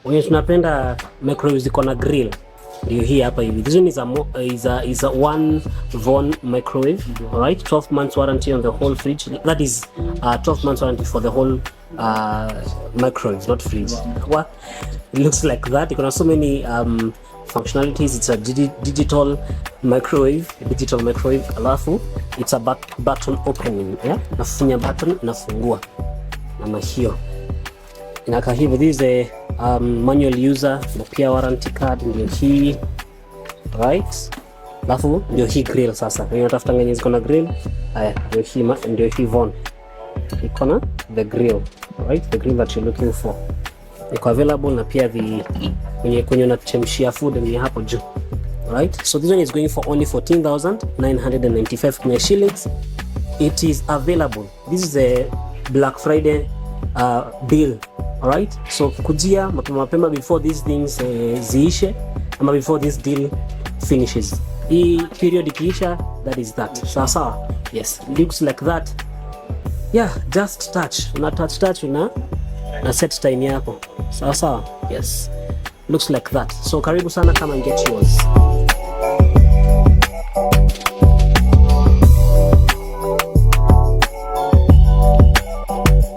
Wenye tunapenda microwave ziko na grill. Ndio hii hapa hivi. This one is a one Von microwave. Alright, 12 months warranty on the whole fridge. That is 12 months warranty for the whole microwave, not fridge. What? It looks like that. You can have so many functionalities. It's a digital microwave, alafu it's a button opening, yeah? Nafunya button, nafungua. Nama hiyo. Inakaa hivyo. This is a manual user na pia warranty card ndio hii. Right? Alafu ndio hii grill sasa. Wewe unatafuta ngani ziko na grill? Haya, ndio hii Von. Iko na the grill, right? The grill that you're looking for. Iko available na pia kwenye unachemshia food ni hapo juu. Right? So this one is going for only 14,995 Kenya shillings. It is available. This is a Black Friday deal. Alright? So kujia mapema before these things ziishe ama before this deal finishes. Hii period ikiisha, that is that. Sawa. Yes, it looks like that. Yeah, just touch. Una touch na set time yako. Sawa. Yes. Looks like that. So karibu sana, come and get yours.